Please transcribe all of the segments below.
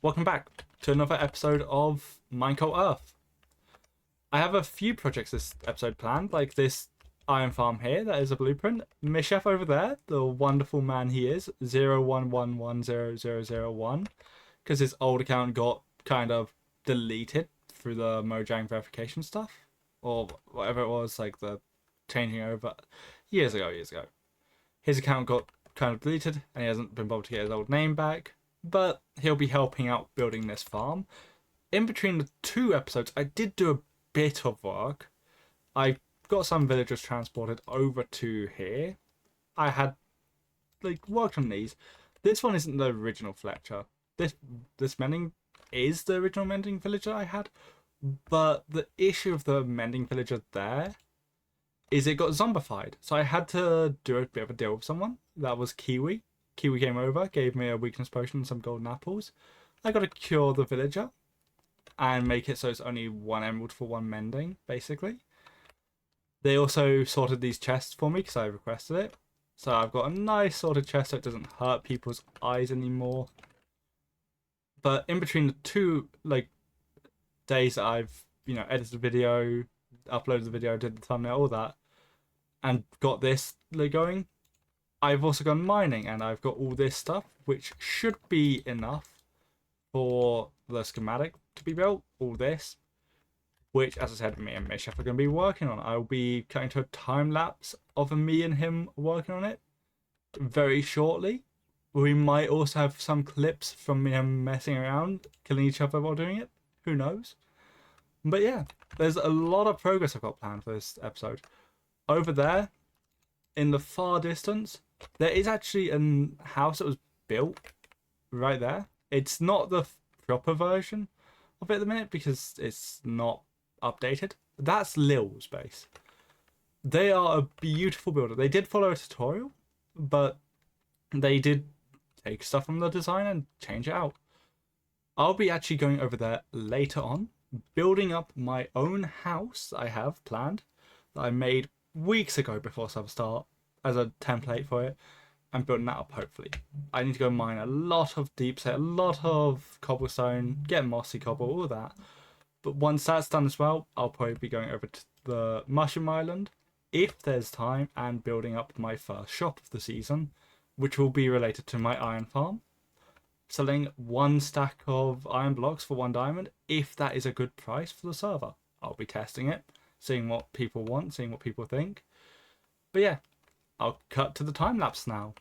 Welcome back to another episode of Minecult Earth. I have a few projects this episode planned, like this iron farm here that is a blueprint. Mishef over there, the wonderful man he is, 011100001, because his old account got kind of deleted through the Mojang verification stuff, or whatever it was, like the changing over years ago. His account got kind of deleted, and he hasn't been able to get his old name back. But he'll be helping out building this farm. In between the two episodes, I did do a bit of work. I got some villagers transported over to here. I had worked on these. This one isn't the original Fletcher. This mending is the original mending villager I had, but the issue of the mending villager there is it got zombified. So I had to do a bit of a deal with someone. That was Kiwi. Kiwi came over, gave me a weakness potion and some golden apples. I got to cure the villager and make it so it's only one emerald for one mending, basically. They also sorted these chests for me because I requested it. So I've got a nice sorted chest so it doesn't hurt people's eyes anymore. But in between the two days that I've edited the video, uploaded the video, did the thumbnail, all that, and got this going, I've also gone mining and I've got all this stuff, which should be enough for the schematic to be built. All this, which, as I said, me and Mishef are going to be working on. I'll be cutting to a time lapse of me and him working on it very shortly. We might also have some clips from me and him messing around, killing each other while doing it. Who knows? But yeah, there's a lot of progress I've got planned for this episode. Over there, in the far distance, there is actually a house that was built right there. It's not the proper version of it at the minute because it's not updated. That's Lil's base. They are a beautiful builder. They did follow a tutorial, but they did take stuff from the design and change it out. I'll be actually going over there later on, building up my own house that I have planned, that I made weeks ago before summer start, as a template for it, and building that up. Hopefully I need to go mine a lot of deep set, a lot of cobblestone, get mossy cobble, all that. But once that's done as well, I'll probably be going over to the Mushroom Island if there's time, and building up my first shop of the season, which will be related to my iron farm, selling one stack of iron blocks for 1 diamond if that is a good price for the server. I'll be testing it, seeing what people want, seeing what people think. But yeah, I'll cut to the time lapse now.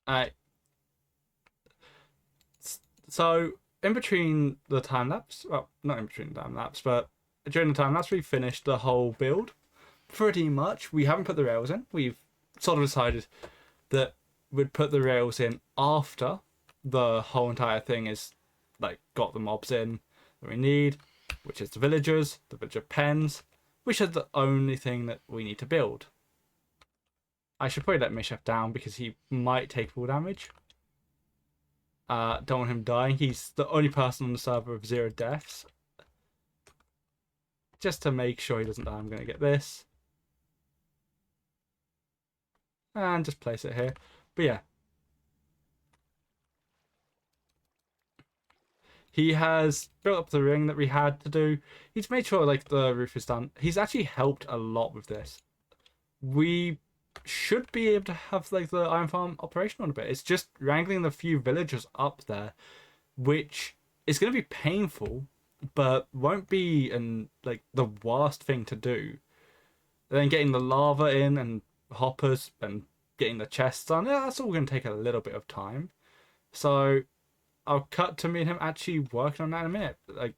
I so in between the time lapse, well, not in between the time lapse, but during the time lapse, we finished the whole build. Pretty much, we haven't put the rails in. We've sort of decided that we'd put the rails in after the whole entire thing is like got the mobs in that we need, which is the villagers, the villager pens, which are the only thing that we need to build. I should probably let Mishaf down because he might take full damage. Don't want him dying. He's the only person on the server with 0 deaths. Just to make sure he doesn't die, I'm going to get this. And just place it here. But yeah. He has built up the ring that we had to do. He's made sure like the roof is done. He's actually helped a lot with this. We should be able to have like the iron farm operational in a bit. It's just wrangling the few villagers up there, which is going to be painful, but won't be like the worst thing to do. And then getting the lava in and hoppers and getting the chests done, yeah, that's all going to take a little bit of time. So I'll cut to me and him actually working on that in a minute. Like,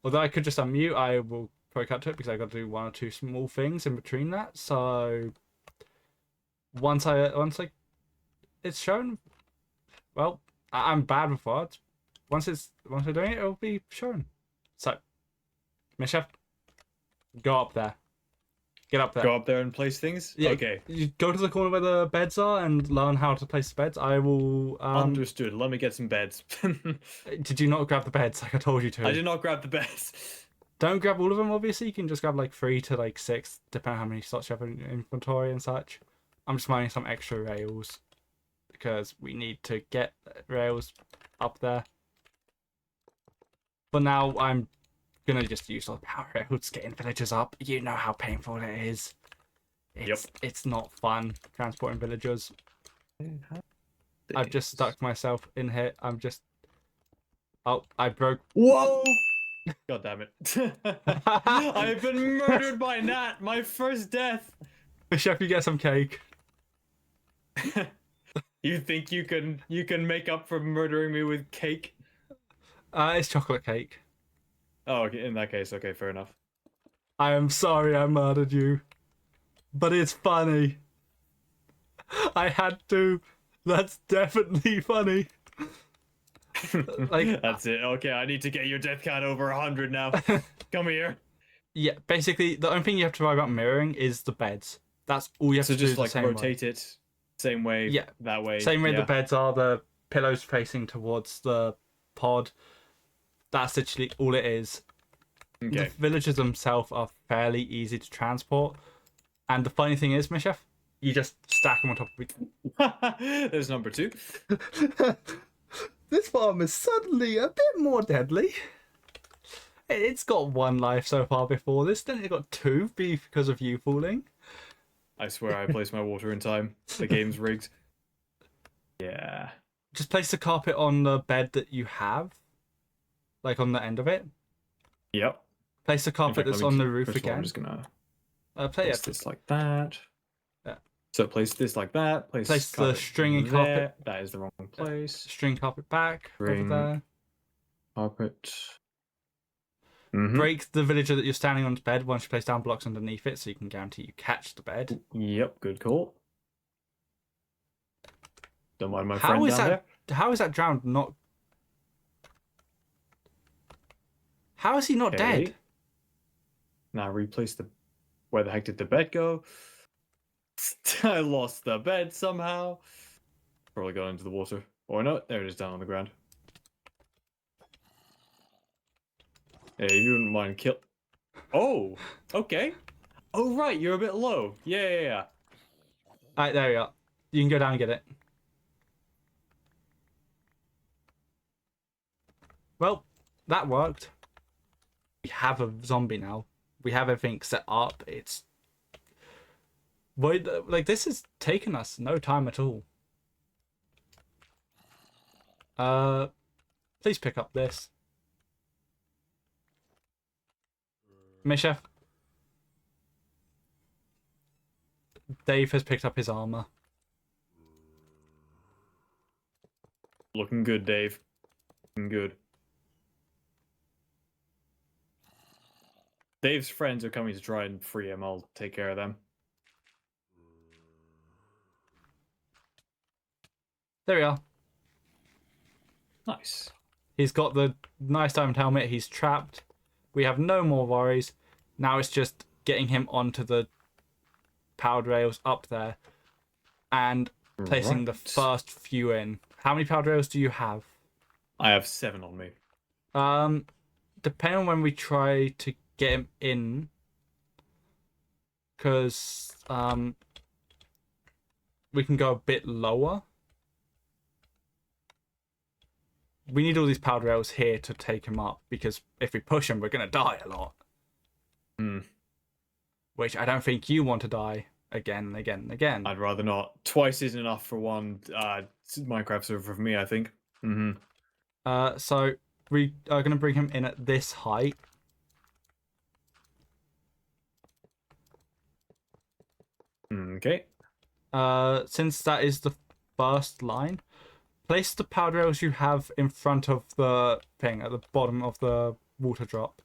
although I could just unmute, I will probably cut to it because I got to do 1 or 2 small things in between that. So once it's shown, well, I'm bad with words. Once we're doing it, it'll be shown. So, Misha, go up there. Get up there. Go up there and place things? Yeah, okay. You go to the corner where the beds are and learn how to place the beds. I will... Understood. Let me get some beds. Did you not grab the beds like I told you to? I did not grab the beds. Don't grab all of them, obviously. You can just grab like 3 to like 6, depending on how many slots you have in your inventory and such. I'm just mining some extra rails because we need to get rails up there. But now I'm gonna just use all the power rails getting villagers up. You know how painful it is. It's not fun transporting villagers. I've just stuck myself in here. Oh, I broke. Whoa! God damn it. I've been murdered by Nat. My first death. Chef, you get some cake. You think you can make up for murdering me with cake? It's chocolate cake. Oh, okay. In that case, okay, fair enough. I am sorry I murdered you. But it's funny. I had to. That's definitely funny. Like, that's it. Okay, I need to get your death count over 100 now. Come here. Yeah, basically, the only thing you have to worry about mirroring is the beds. That's all you have to do. So just like rotate it same way. Yeah, that way. Same way the beds are. The pillows facing towards the pod. That's literally all it is. Okay. The villagers themselves are fairly easy to transport. And the funny thing is, Mishaf, you just stack them on top of each other. There's number 2. This farm is suddenly a bit more deadly. It's got 1 life so far before this, then it got 2 because of you falling. I swear I placed my water in time. The game's rigged. Yeah. Just place the carpet on the bed that you have. Like on the end of it. Yep. Place the carpet that's on the roof first again. I'm just gonna place this like that. Yeah. So place this like that. Place the string carpet. That is the wrong place. String carpet back over there. Carpet. Break the villager that you're standing on bed once you place down blocks underneath it, so you can guarantee you catch the bed. Yep, good call. Don't mind my friend down there. How is that drowned not? How is he not dead? Now replace the... Where the heck did the bed go? I lost the bed somehow. Probably got into the water. Or no, there it is down on the ground. Hey, you wouldn't mind kill... Oh, okay. Oh, right, you're a bit low. Yeah. Alright, there you are. You can go down and get it. Well, that worked. We have a zombie now. We have everything set up. It's... Like, this has taken us no time at all. Please pick up this. Misha. Dave has picked up his armor. Looking good, Dave. Looking good. Dave's friends are coming to try and free him. I'll take care of them. There we are. Nice. He's got the nice diamond helmet. He's trapped. We have no more worries. Now it's just getting him onto the powered rails up there and placing the first few in. How many powered rails do you have? I have 7 on me. Depending on when we try to get him in, because we can go a bit lower. We need all these powered rails here to take him up, because if we push him, we're going to die a lot. Which I don't think you want to die again and again and again. I'd rather not. Twice isn't enough for one Minecraft server for me, I think. So we are going to bring him in at this height. Okay. Since that is the first line, place the powered rails you have in front of the thing at the bottom of the water drop.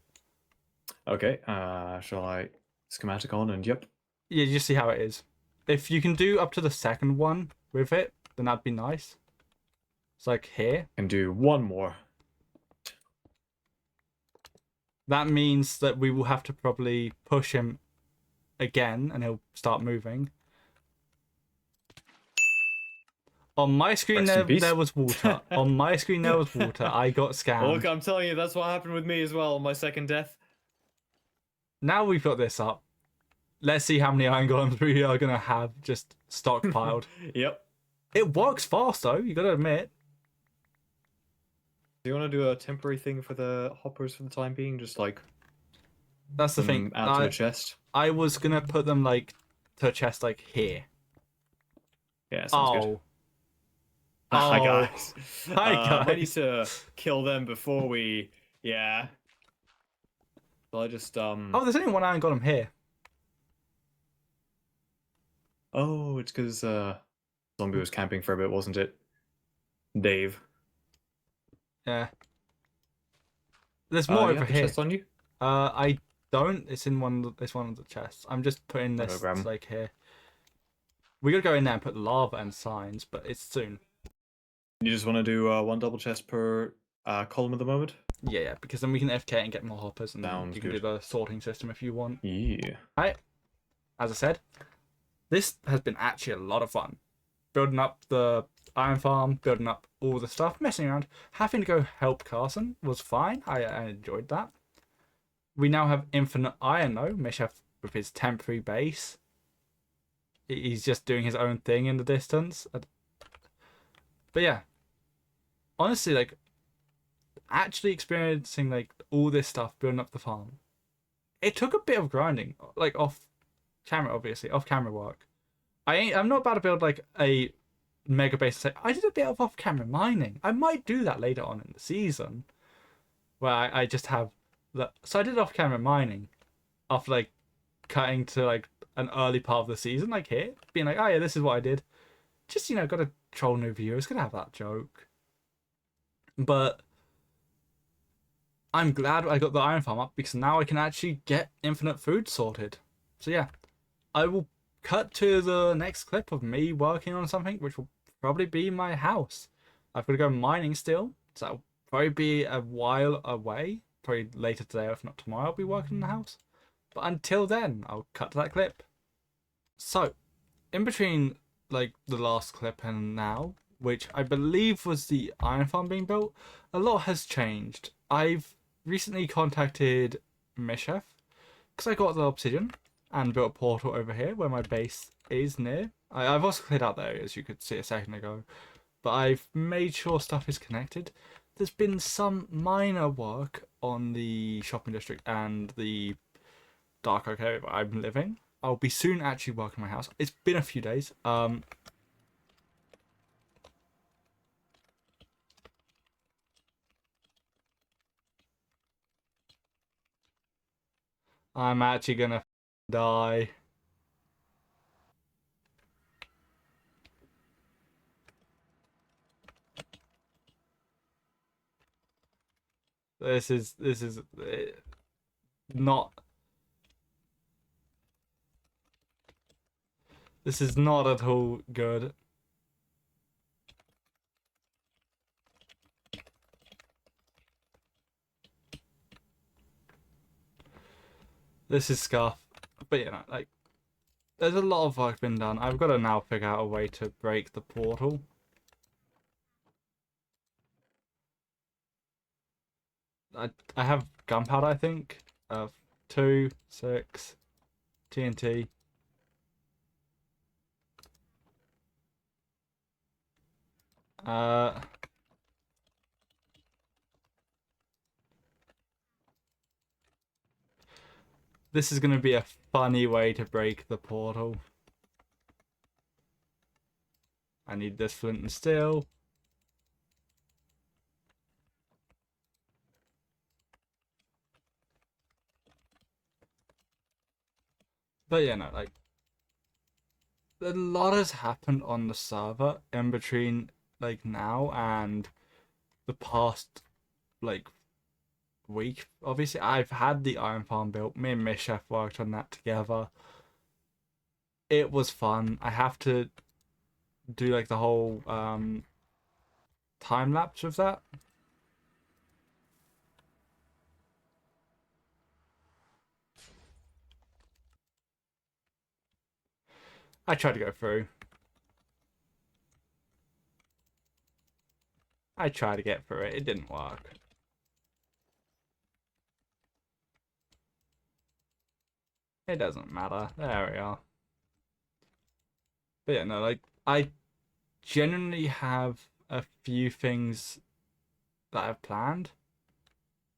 Okay. Shall I schematic on and yep. Yeah, you see how it is. If you can do up to the second one with it, then that'd be nice. It's like here. And do one more. That means that we will have to probably push him again and he'll start moving. On my screen there was water. On my screen there was water. I got scammed. Look, I'm telling you, that's what happened with me as well on my second death. Now we've got this up. Let's see how many iron golems we are going to have just stockpiled. Yep. It works fast though, you got to admit. Do you want to do a temporary thing for the hoppers for the time being? Just like... That's the thing. Out to a chest? I was going to put them like to a chest like here. Yeah, sounds good. Hi guys. Hi guys. I need to kill them before we... Yeah. So I just... Oh, there's only one iron golem here. Oh, it's because Zombie was camping for a bit, wasn't it? Dave. Yeah. There's more over here. Chest on you? I don't. It's in one. It's one of the chests. I'm just putting this like here. We gotta go in there and put lava and signs, but it's soon. You just want to do one double chest per column at the moment? Yeah, because then we can FK and get more hoppers, and Sounds you can do the sorting system if you want. Yeah. Right. As I said, this has been actually a lot of fun. Building up the iron farm, building up all the stuff, messing around. Having to go help Carson was fine. I enjoyed that. We now have infinite iron though. Misha with his temporary base. He's just doing his own thing in the distance. But yeah, honestly, like, actually experiencing like all this stuff, building up the farm, it took a bit of grinding, like off camera, obviously, off camera work. I'm not about to build like a mega base and say I did a bit of off camera mining. I might do that later on in the season, where I just have the. So I did off camera mining, after like cutting to like an early part of the season, like here, being like, oh yeah, this is what I did. Just, you know, got to troll new viewers, gonna have that joke. But I'm glad I got the iron farm up because now I can actually get infinite food sorted. So yeah, I will cut to the next clip of me working on something, which will probably be my house. I've got to go mining still, so that'll probably be a while away. Probably later today, or if not tomorrow, I'll be working in the house. But until then, I'll cut to that clip. So, in between like the last clip and now, which I believe was the iron farm being built, a lot has changed. I've recently contacted Mishef because I got the obsidian and built a portal over here where my base is near. I've also cleared out the areas you could see a second ago, but I've made sure stuff is connected. There's been some minor work on the shopping district and the dark oak area where I'm living. I'll be soon actually working on my house. It's been a few days. I'm actually gonna die. This is not. This is not at all good. This is scuff. But you know, like, there's a lot of work been done. I've got to now figure out a way to break the portal. I have gunpowder, I think. 2, 6, TNT. Uh, this is gonna be a funny way to break the portal. I need this flint and steel. But yeah, no, like, a lot has happened on the server in between, like, now and the past, like, week. Obviously, I've had the iron farm built. Me and Mishef worked on that together. It was fun. I have to do, like, the whole time lapse of that. I tried to go through. I tried to get through it. It didn't work. It doesn't matter. There we are. But yeah, no, like, I genuinely have a few things that I've planned.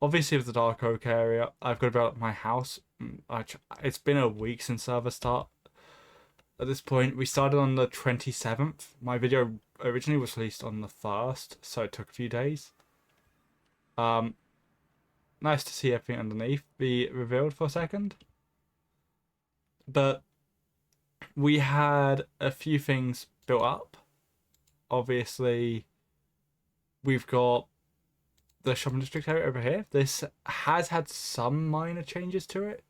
Obviously, with the Dark Oak area, I've got to develop my house. It's been a week since server start. At this point, we started on the 27th. My video originally was released on the 1st, so it took a few days. Nice to see everything underneath be revealed for a second. But we had a few things built up. Obviously, we've got the shopping district area over here. This has had some minor changes to it.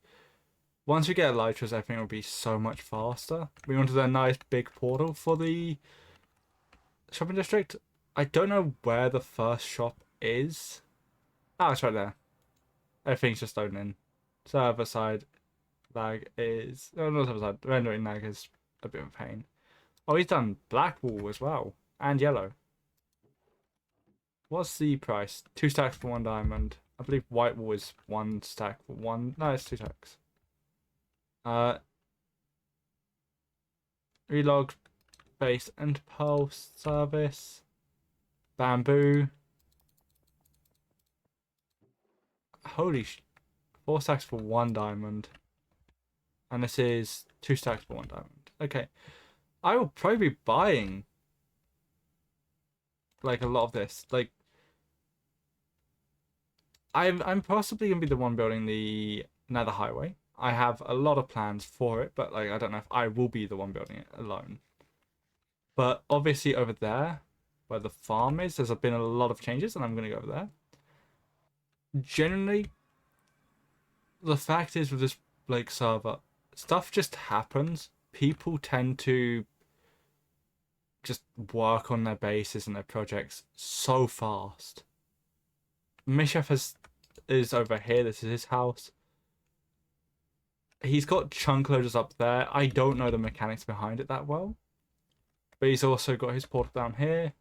Once we get elytras, I think it'll be so much faster. We wanted a nice big portal for the shopping district. I don't know where the first shop is. Oh, it's right there. Everything's just loading in. Server side lag is... Oh, not server side. Rendering lag is a bit of a pain. Oh, he's done black wool as well. And yellow. What's the price? 2 stacks for 1 diamond. I believe white wool is 1 stack for 1... No, it's 2 stacks. Relog base and pulse service. Bamboo. Holy 4 stacks for 1 diamond. And this is 2 stacks for 1 diamond. Okay. I will probably be buying, like, a lot of this. Like, I'm possibly gonna be the one building the Nether Highway. I have a lot of plans for it, but, like, I don't know if I will be the one building it alone. But obviously over there, where the farm is, there's been a lot of changes, and I'm gonna go over there. Generally, the fact is with this, like, server, stuff just happens. People tend to just work on their bases and their projects so fast. Mishef is over here. This is his house. He's got chunk loaders up there. I don't know the mechanics behind it that well. But he's also got his portal down here.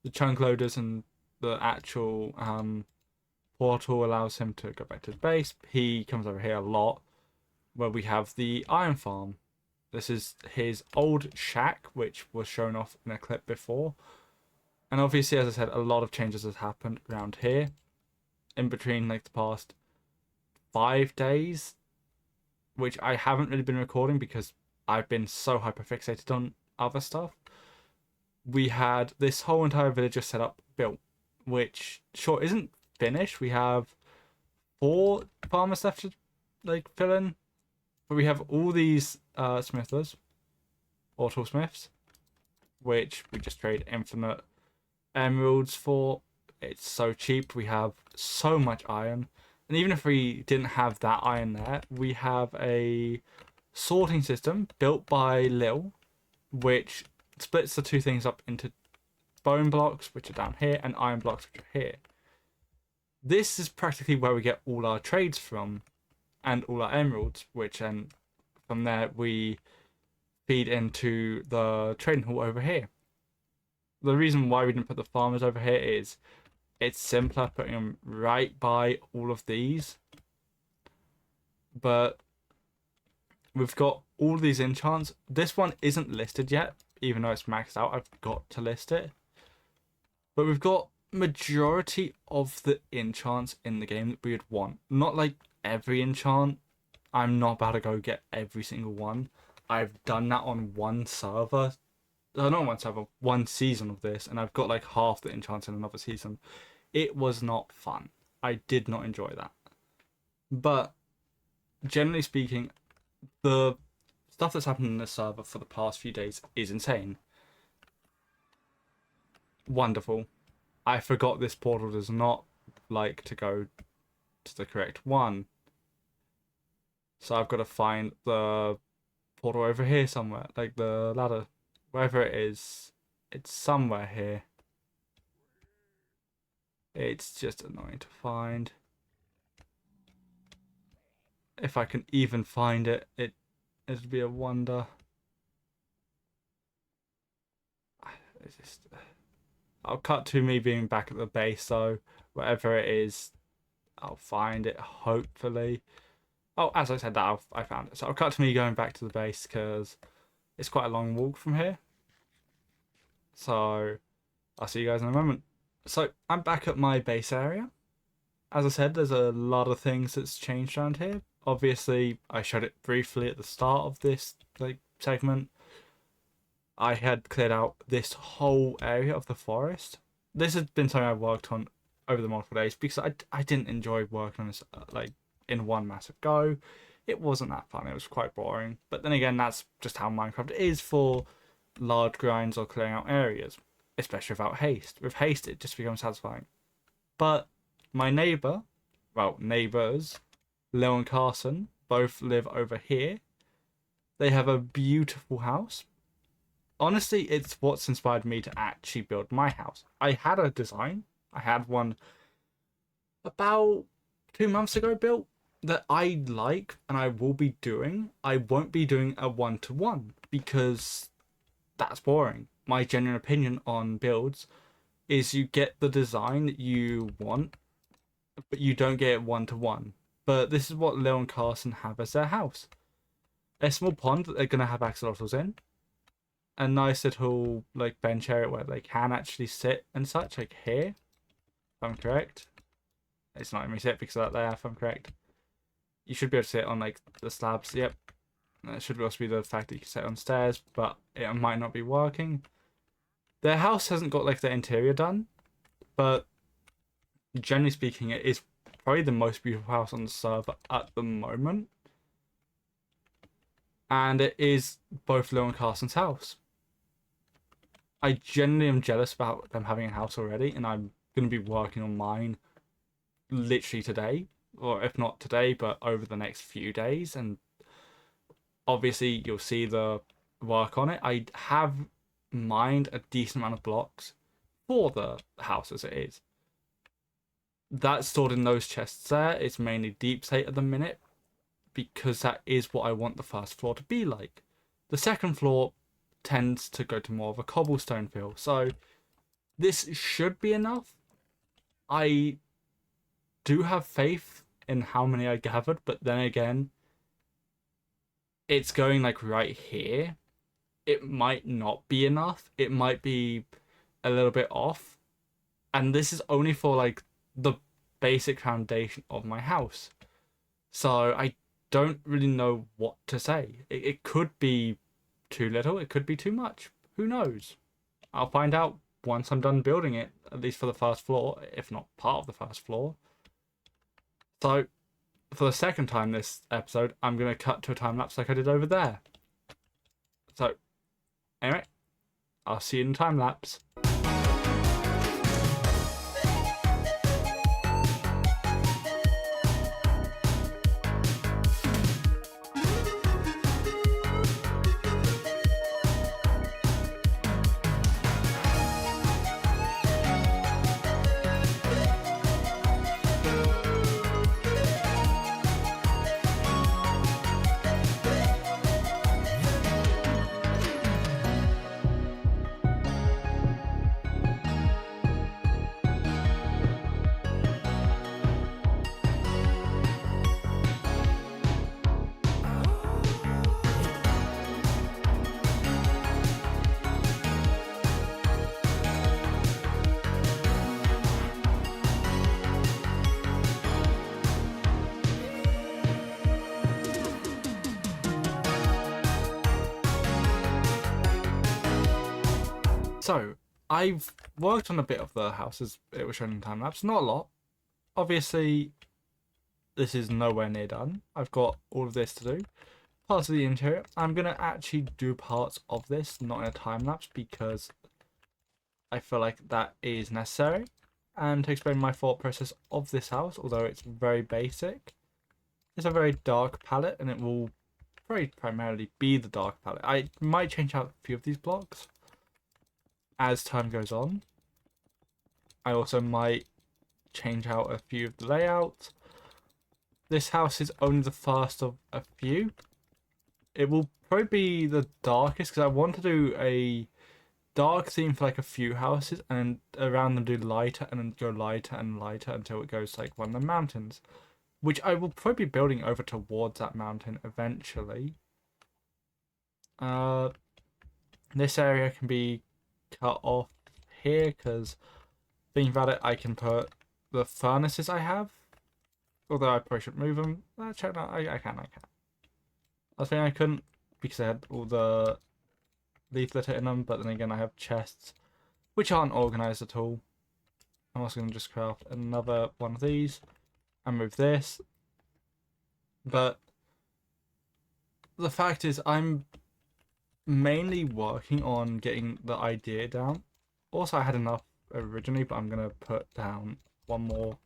The chunk loaders and the actual portal allows him to go back to his base. He comes over here a lot, where we have the iron farm. This is his old shack, which was shown off in a clip before. And obviously, as I said, a lot of changes has happened around here. In between, like, the past 5 days, which I haven't really been recording because I've been so hyperfixated on other stuff. We had this whole entire villager setup built, which, sure, isn't finished. We have 4 farmers left to, like, fill in. But we have all these smithers, or toolsmiths, which we just trade infinite emeralds for It's so cheap. We have so much iron. And even if we didn't have that iron there, we have a sorting system built by Lil, which splits the two things up into bone blocks, which are down here, and iron blocks, which are here. This is practically where we get all our trades from, and all our emeralds, which and from there we feed into the trading hall over here. The reason why we didn't put the farmers over here is it's simpler putting them right by all of these. But we've got all these enchants. This one isn't listed yet, even though it's maxed out. I've got to list it. But we've got majority of the enchants in the game that we would want. Not like every enchant. I'm not about to go get every single one. I've done that on one server. Not one server, one season of this, and I've got like half the enchants in another season. It was not fun. I did not enjoy that. But generally speaking, the stuff that's happened in the server for the past few days is insane. Wonderful. I forgot this portal does not like to go to the correct one. So I've got to find the portal over here somewhere, like the ladder. Wherever it is, it's somewhere here. It's just annoying to find. If I can even find it, it'd be a wonder. It's just... I'll cut to me being back at the base, so whatever it is, I'll find it, hopefully. Oh, as I said that, I found it. So I'll cut to me going back to the base, because it's quite a long walk from here. So I'll see you guys in a moment. So I'm back at my base area. As I said, there's a lot of things that's changed around here. Obviously, I showed it briefly at the start of this segment. I had cleared out this whole area of the forest. This has been something I worked on over the multiple days because I didn't enjoy working on this in one massive go. It wasn't that fun. It was quite boring. But then again, that's just how Minecraft is for large grinds or clearing out areas, especially without haste. With haste, it just becomes satisfying. But my neighbours, Leo and Carson, both live over here. They have a beautiful house. Honestly, it's what's inspired me to actually build my house. I had a design. I had one about 2 months ago built that I like and I will be doing. I won't be doing a one-to-one because that's boring. My genuine opinion on builds is you get the design that you want, but you don't get it one-to-one. But this is what Leo and Carson have as their house. A small pond that they're going to have axolotls in. A nice little bench area where they can actually sit and such, like here, if I'm correct. It's not letting me sit because of that there, if I'm correct. You should be able to sit on the slabs, yep. That should also be the fact that you can sit on stairs, but it might not be working. Their house hasn't got the interior done, but generally speaking, it is probably the most beautiful house on the server at the moment. And it is both Leo and Carson's house. I genuinely am jealous about them having a house already, and I'm going to be working on mine literally today, or if not today, but over the next few days. And obviously, you'll see the work on it. I have mined a decent amount of blocks for the house as it is. That's stored in those chests there. It's mainly deep slate at the minute because that is what I want the first floor to be like. The second floor tends to go to more of a cobblestone feel. So this should be enough. I do have faith in how many I gathered, but then again, it's going right here. It might not be enough. It might be a little bit off. And this is only for the basic foundation of my house. So I don't really know what to say. It could be too little. It could be too much. Who knows? I'll find out once I'm done building it, at least for the first floor, if not part of the first floor. So for the second time this episode, I'm going to cut to a time lapse like I did over there. So anyway, I'll see you in time lapse. So, I've worked on a bit of the houses it was shown in time lapse. Not a lot. Obviously, this is nowhere near done. I've got all of this to do. Parts of the interior. I'm going to actually do parts of this, not in a time lapse, because I feel like that is necessary. And to explain my thought process of this house, although it's very basic, it's a very dark palette, and it will very primarily be the dark palette. I might change out a few of these blocks as time goes on. I also might change out a few of the layouts. This house is only the first of a few. It will probably be the darkest because I want to do a dark theme for like a few houses and around them do lighter and then go lighter and lighter until it goes like one of the mountains, which I will probably be building over towards that mountain eventually. This area can be cut off here because thinking about it, I can put the furnaces I have, although I probably shouldn't move them. Check that. I can. I was thinking I couldn't because I had all the leaf litter in them, but then again I have chests which aren't organized at all. I'm also going to just craft another one of these and move this. But the fact is I'm mainly working on getting the idea down. Also, I had enough originally, but I'm going to put down one more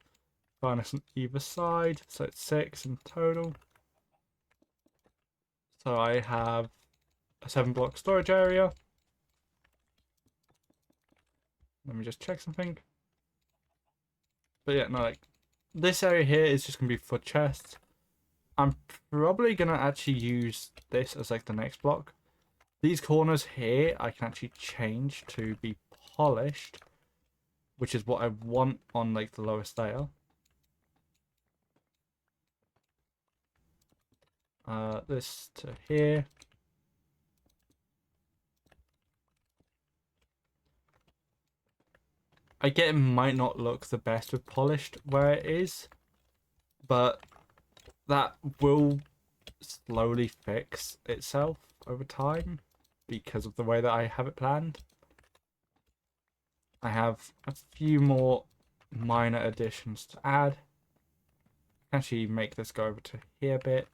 furnace on either side, so it's 6 in total. So I have a 7-block storage area. Let me just check something. But yeah, no, like this area here is just gonna be for chests. I'm probably gonna actually use this as like the next block. These corners here I can actually change to be polished, which is what I want on like the lowest layer. This to here. I get it might not look the best with polished where it is, but that will slowly fix itself over time because of the way that I have it planned. I have a few more minor additions to add. I can actually make this go over to here a bit.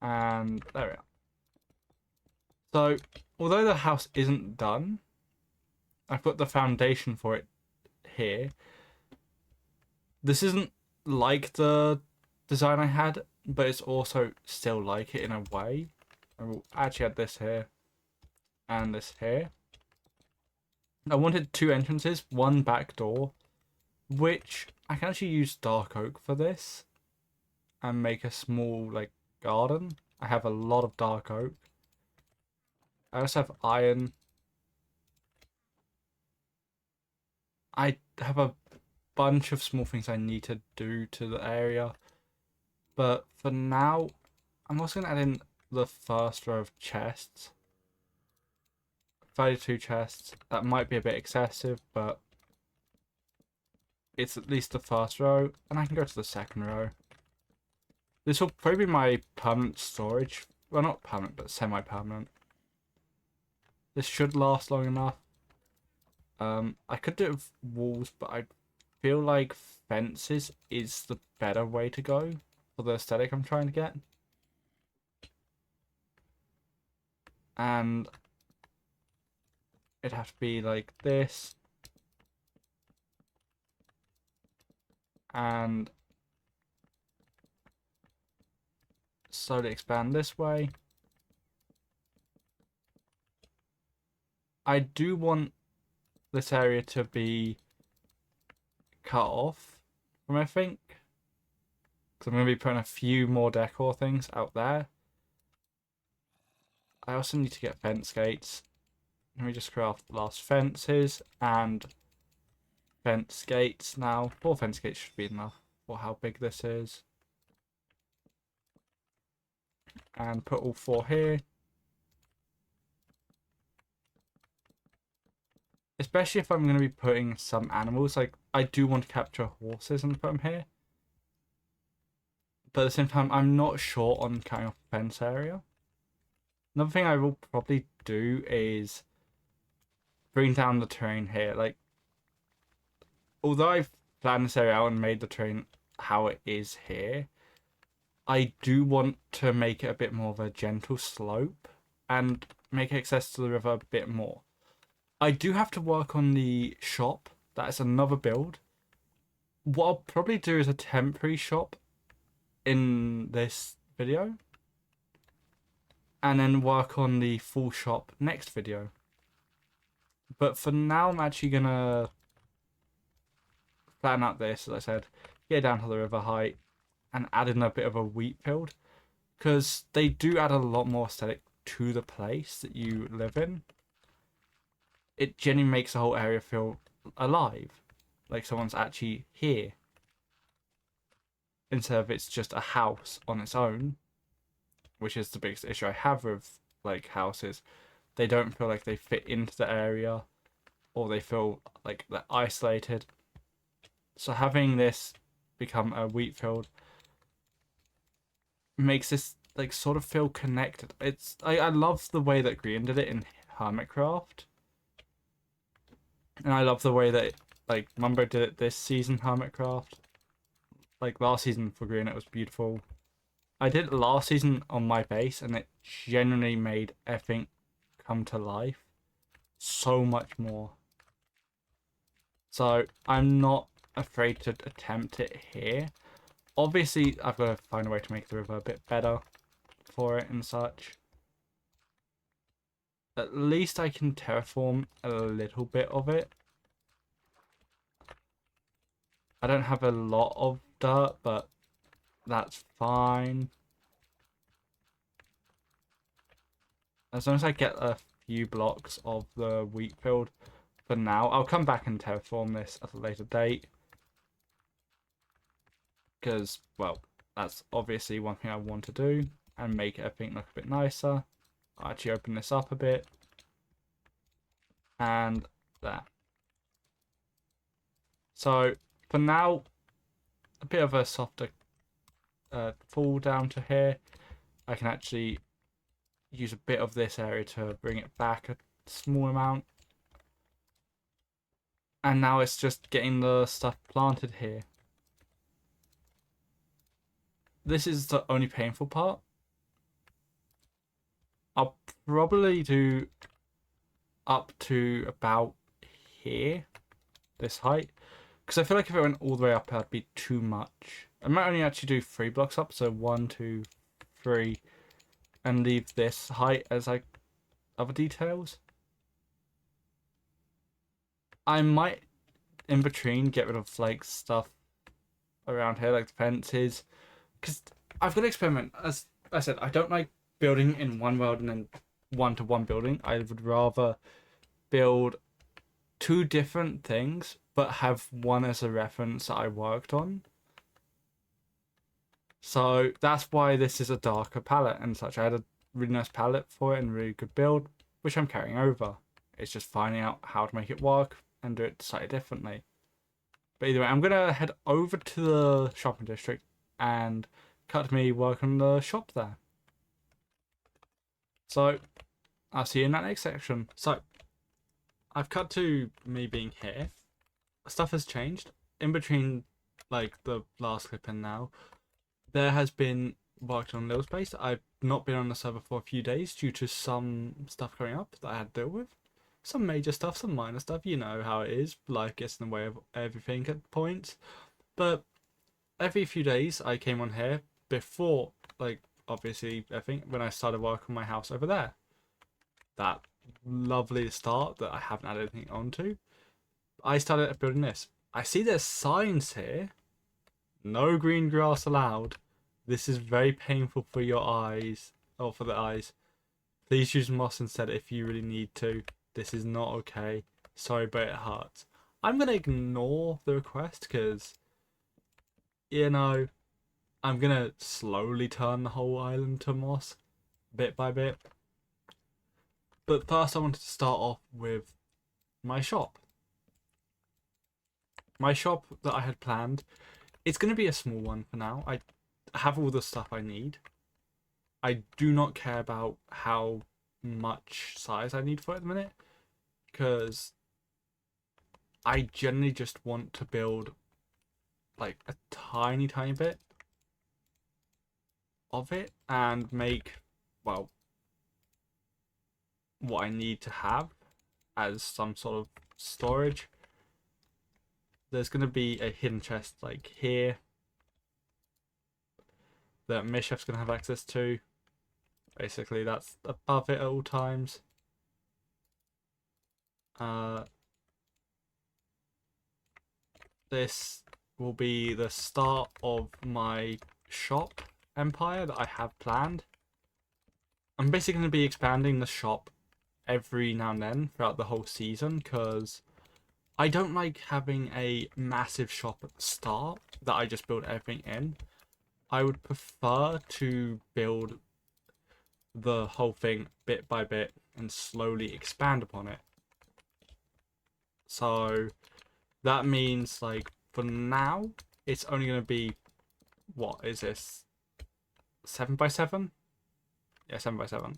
And there we are. So, although the house isn't done, I've put the foundation for it here. This isn't like the design I had, but it's also still like it in a way. I will actually add this here and this here. I wanted 2 entrances, 1 back door, which I can actually use dark oak for this and make a small like garden. I have a lot of dark oak. I also have iron. I have a bunch of small things I need to do to the area, but for now I'm also going to add in the first row of chests. 32 chests. That might be a bit excessive, but it's at least the first row, and I can go to the second row. This will probably be my permanent storage. Well, not permanent, but semi-permanent. This should last long enough. I could do it with walls, but I feel like fences is the better way to go for the aesthetic I'm trying to get. And it'd have to be like this. And slowly expand this way. I do want this area to be cut off from everything, because I'm going to be putting a few more decor things out there. I also need to get fence gates. Let me just craft the last fences and fence gates now. 4 fence gates should be enough for how big this is. And put all 4 here. Especially if I'm going to be putting some animals. Like, I do want to capture horses and put them here. But at the same time, I'm not sure on cutting off the fence area. Another thing I will probably do is bring down the terrain here. Like, although I've planned this area out and made the terrain how it is here, I do want to make it a bit more of a gentle slope and make access to the river a bit more. I do have to work on the shop. That's another build. What I'll probably do is a temporary shop in this video, and then work on the full shop next video. But for now, I'm actually gonna flatten out this, as I said, get down to the river height, and add in a bit of a wheat field, because they do add a lot more aesthetic to the place that you live in. It genuinely makes the whole area feel alive, like someone's actually here, instead of it's just a house on its own, which is the biggest issue I have with like houses. They don't feel like they fit into the area, or they feel like they're isolated. So having this become a wheat field makes this like sort of feel connected. I love the way that Green did it in Hermitcraft, and I love the way that like Mumbo did it this season Hermitcraft. Like last season for Green, it was beautiful. I did it last season on my base, and it genuinely made everything come to life so much more. So I'm not afraid to attempt it here. Obviously, I've got to find a way to make the river a bit better for it and such. At least I can terraform a little bit of it. I don't have a lot of dirt, but that's fine. As long as I get a few blocks of the wheat field for now. I'll come back and terraform this at a later date, because, well, that's obviously one thing I want to do, and make everything look a bit nicer. I'll actually open this up a bit, and there. So for now, a bit of a softer fall down to here. I can actually use a bit of this area to bring it back a small amount. And now it's just getting the stuff planted here. This is the only painful part. I'll probably do up to about here, this height, because I feel like if it went all the way up, that'd be too much. I might only actually do 3 blocks up, so 1, 2, 3, and leave this height as like other details. I might in between get rid of like stuff around here, like the fences, because I've got to experiment. As I said, I don't like building in one world and then one-to-one building. I would rather build 2 different things but have one as a reference that I worked on. So that's why this is a darker palette and such. I had a really nice palette for it and really good build, which I'm carrying over. It's just finding out how to make it work and do it slightly differently. But either way, I'm gonna head over to the shopping district and cut me work on the shop there. So I'll see you in that next section. So I've cut to me being here. Stuff has changed in between, like the last clip and now. There has been worked on little space. I've not been on the server for a few days due to some stuff coming up that I had to deal with. Some major stuff, some minor stuff. You know how it is. Life gets in the way of everything at points. But every few days I came on here before, like, obviously, I think when I started work on my house over there. That lovely start that I haven't added anything onto. I started building this. I see there's signs here. No green grass allowed. This is very painful for your eyes, or for the eyes. Please use moss instead if you really need to. This is not okay. Sorry, but it hurts. I'm going to ignore the request because, you know, I'm going to slowly turn the whole island to moss, bit by bit. But first I wanted to start off with my shop. My shop that I had planned, it's going to be a small one for now. I have all the stuff I need. I do not care about how much size I need for it at the minute, because I generally just want to build like a tiny, tiny bit of it and make, well, what I need to have as some sort of storage. There's going to be a hidden chest like here that Mishaf's going to have access to. Basically, that's above it at all times. This will be the start of my shop empire that I have planned. I'm basically going to be expanding the shop every now and then throughout the whole season, because I don't like having a massive shop at the start that I just build everything in. I would prefer to build the whole thing bit by bit and slowly expand upon it. So that means, like, for now, it's only going to be, what is this? 7x7? Yeah, 7x7.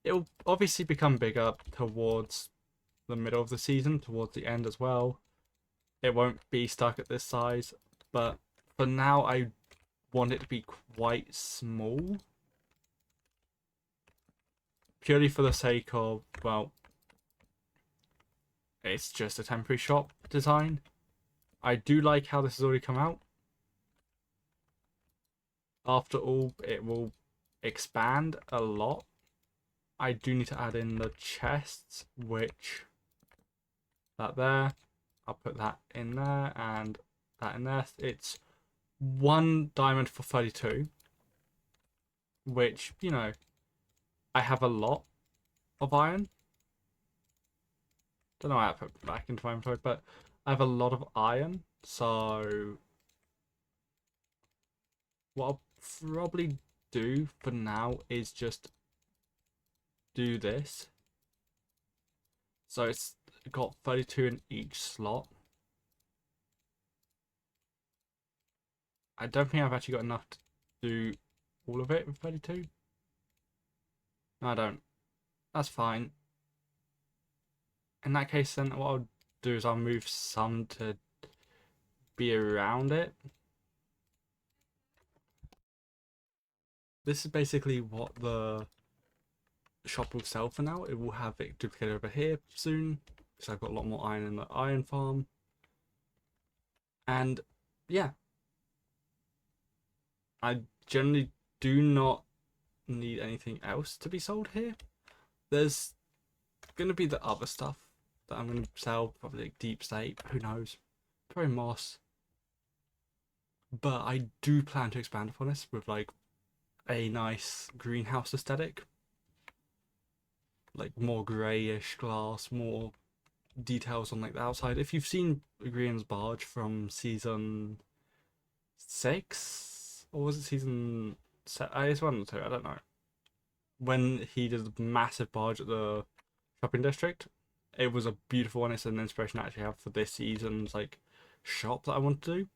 It'll obviously become bigger towards the middle of the season, towards the end as well. It won't be stuck at this size, but for now, I want it to be quite small. Purely for the sake of, well, it's just a temporary shop design. I do like how this has already come out. After all, it will expand a lot. I do need to add in the chests, which that there. I'll put that in there and that in there. It's 1 diamond for 32, which, you know, I have a lot of iron. Don't know why I put it back into my inventory, but I have a lot of iron, so what I'll probably do for now is just do this. So it's got 32 in each slot. I don't think I've actually got enough to do all of it with 32. No, I don't. That's fine. In that case, then what I'll do is I'll move some to be around it. This is basically what the shop will sell for now. It will have it duplicated over here soon, because I've got a lot more iron in the iron farm. And yeah, I generally do not need anything else to be sold here. There's going to be the other stuff that I'm going to sell, probably like deep state, who knows, probably moss. But I do plan to expand upon this with like a nice greenhouse aesthetic, like more greyish glass, more details on like the outside. If you've seen Grian's barge from season 6, or was it season 7? It's 1 or 2, I don't know. When he did the massive barge at the shopping district, it was a beautiful one. It's an inspiration I actually have for this season's like shop that I want to do.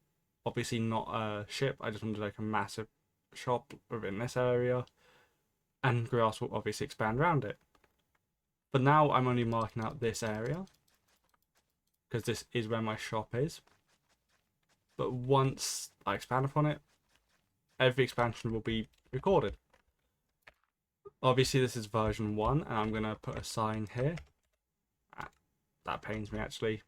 Obviously not a ship, I just want to do like a massive shop within this area, and grass will obviously expand around it. But now I'm only marking out this area because this is where my shop is. But once I expand upon it, every expansion will be recorded. Obviously this is version 1, and I'm going to put a sign here. That pains me actually.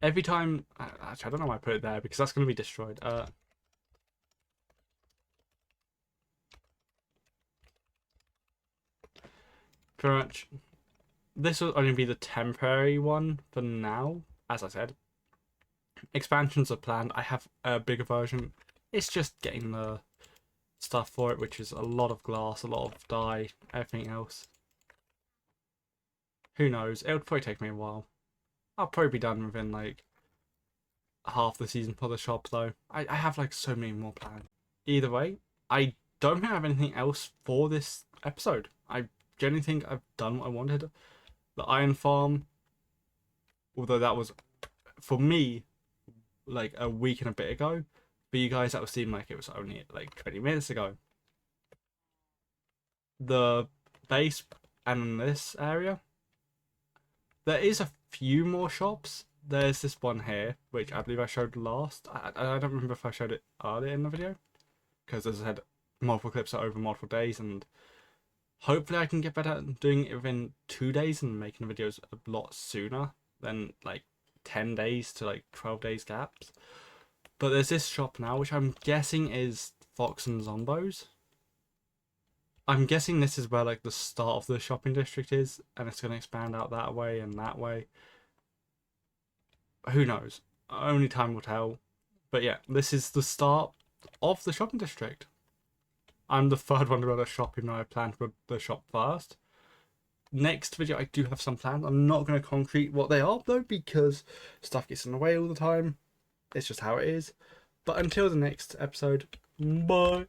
Every time, actually I don't know why I put it there, because that's going to be destroyed. Pretty much, this will only be the temporary one for now. As I said, expansions are planned. I have a bigger version. It's just getting the stuff for it, which is a lot of glass, a lot of dye, everything else. Who knows? It would probably take me a while. I'll probably be done within like half the season for the shop though. I have like so many more planned. Either way, I don't think I have anything else for this episode. I genuinely think I've done what I wanted. The iron farm, although that was for me like a week and a bit ago, for you guys that would seem like it was only like 20 minutes ago. The base and this area, there is a few more shops. There's this one here, which I believe I showed last. I don't remember if I showed it earlier in the video, because as I said, multiple clips are over multiple days, and hopefully I can get better at doing it within 2 days and making the videos a lot sooner than like 10 days to like 12 days gaps. But there's this shop now, which I'm guessing is Fox and Zombos. I'm guessing this is where like the start of the shopping district is, and it's going to expand out that way and that way. Who knows? Only time will tell. But yeah, this is the start of the shopping district. I'm the third one to go to shop, even though I planned for the shop first. Next video, I do have some plans. I'm not going to concrete what they are, though, because stuff gets in the way all the time. It's just how it is. But until the next episode, bye.